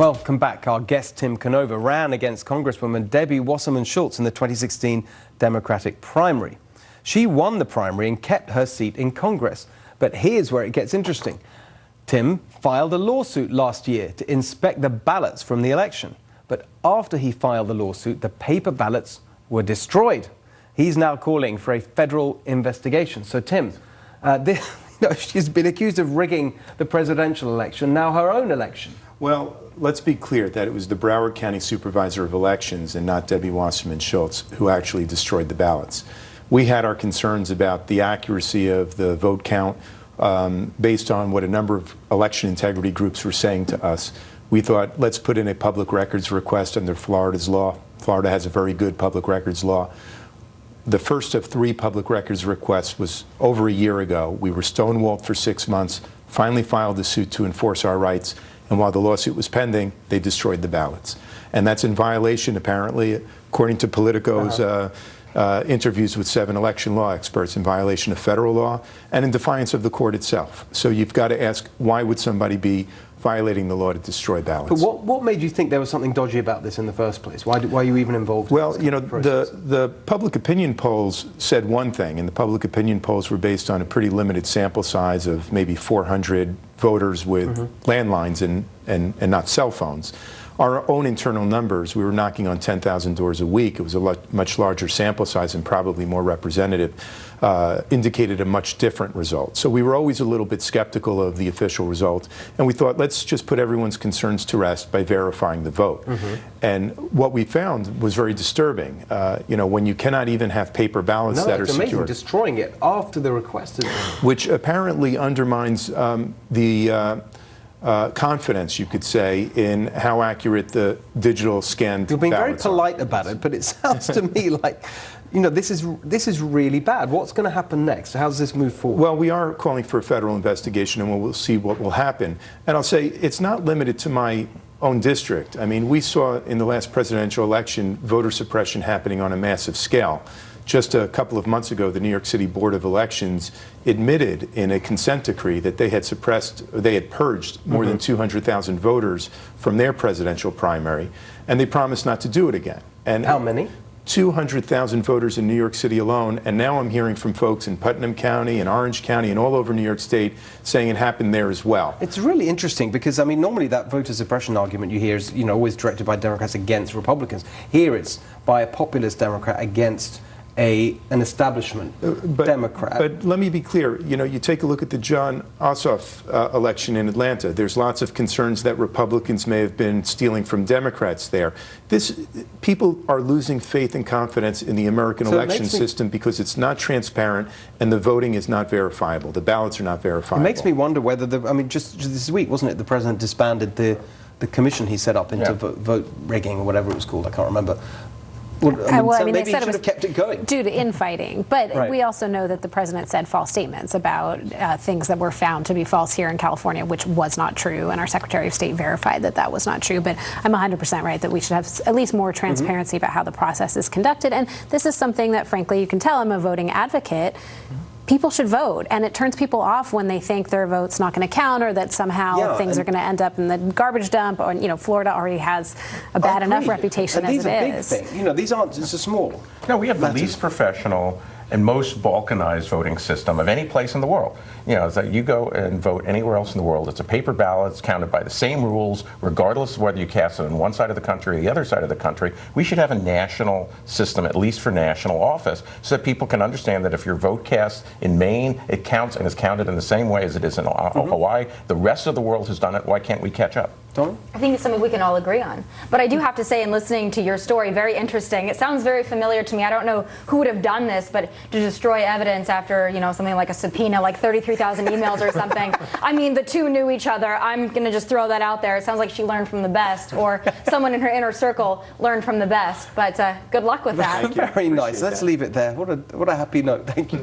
Welcome back. Our guest, Tim Canova, ran against Congresswoman Debbie Wasserman Schultz in the 2016 Democratic primary. She won the primary and kept her seat in Congress. But here's where it gets interesting. Tim filed a lawsuit last year to inspect the ballots from the election. But after he filed the lawsuit, the paper ballots were destroyed. He's now calling for a federal investigation. So, Tim, she's been accused of rigging the presidential election, now her own election. Well, let's be clear that it was the Broward County Supervisor of Elections and not Debbie Wasserman Schultz who actually destroyed the ballots. We had our concerns about the accuracy of the vote count based on what a number of election integrity groups were saying to us. We thought, let's put in a public records request under Florida's law. Florida has a very good public records law. The first of 3 public records requests was over a year ago. We were stonewalled for 6 months, finally filed a suit to enforce our rights, and while the lawsuit was pending, they destroyed the ballots. And that's in violation, apparently, according to Politico's interviews with 7 election law experts, in violation of federal law and in defiance of the court itself. So you've got to ask, why would somebody be violating the law to destroy ballots? But what made you think there was something dodgy about this in the first place? Why are you even involved? Well, you know, the public opinion polls said one thing, and the public opinion polls were based on a pretty limited sample size of maybe 400 voters with landlines and not cell phones. Our own internal numbers, we were knocking on 10,000 doors a week. It was a much larger sample size and probably more representative, indicated a much different result. So we were always a little bit skeptical of the official result, and we thought, let's just put everyone's concerns to rest by verifying the vote. And what we found was very disturbing. You know, when you cannot even have paper ballots that are secured. Amazing, destroying it after the request. Which apparently undermines the confidence, you could say, in how accurate the digital scanned ballots are. You're being very polite about it, but it sounds to me like, you know, this is really bad. What's going to happen next? How does this move forward? Well, we are calling for a federal investigation, and we'll see what will happen. And I'll say it's not limited to my own district. I mean, we saw in the last presidential election voter suppression happening on a massive scale. Just a couple of months ago, the New York City Board of Elections admitted in a consent decree that they had purged more than 200,000 voters from their presidential primary, and they promised not to do it again. And how many? 200,000 voters in New York City alone, and now I'm hearing from folks in Putnam County and Orange County and all over New York State saying it happened there as well. It's really interesting because, I mean, normally that voter suppression argument you hear is, you know, always directed by Democrats against Republicans. Here it's by a populist Democrat against an establishment Democrat. But let me be clear. You know, you take a look at the Jon Ossoff election in Atlanta. There's lots of concerns that Republicans may have been stealing from Democrats there. People are losing faith and confidence in the American election system because it's not transparent and the voting is not verifiable. The ballots are not verifiable. It makes me wonder whether just this week, wasn't it, the president disbanded the commission he set up into vote rigging or whatever it was called. I can't remember. Well, they said it was kept it going due to infighting. But we also know that the president said false statements about things that were found to be false here in California, which was not true. And our Secretary of State verified that that was not true. But I'm 100% right that we should have at least more transparency about how the process is conducted. And this is something that, frankly, you can tell I'm a voting advocate. People should vote, and it turns people off when they think their vote's not going to count or that somehow things are going to end up in the garbage dump. Or, you know, Florida already has a bad enough reputation as it is. Big thing. You know, these aren't just small. No, we have the least professional and most balkanized voting system of any place in the world. You know, that you go and vote anywhere else in the world, it's a paper ballot, it's counted by the same rules, regardless of whether you cast it on one side of the country or the other side of the country. We should have a national system, at least for national office, so that people can understand that if your vote cast in Maine, it counts and is counted in the same way as it is in Hawaii. The rest of the world has done it. Why can't we catch up? Tony? I think it's something we can all agree on. But I do have to say, in listening to your story, very interesting. It sounds very familiar to me. I don't know who would have done this, but to destroy evidence after, you know, something like a subpoena, like 33,000 emails or something. I mean, the two knew each other. I'm going to just throw that out there. It sounds like she learned from the best, or someone in her inner circle learned from the best. But good luck with that. Very nice. Let's leave it there. What a happy note. Thank you.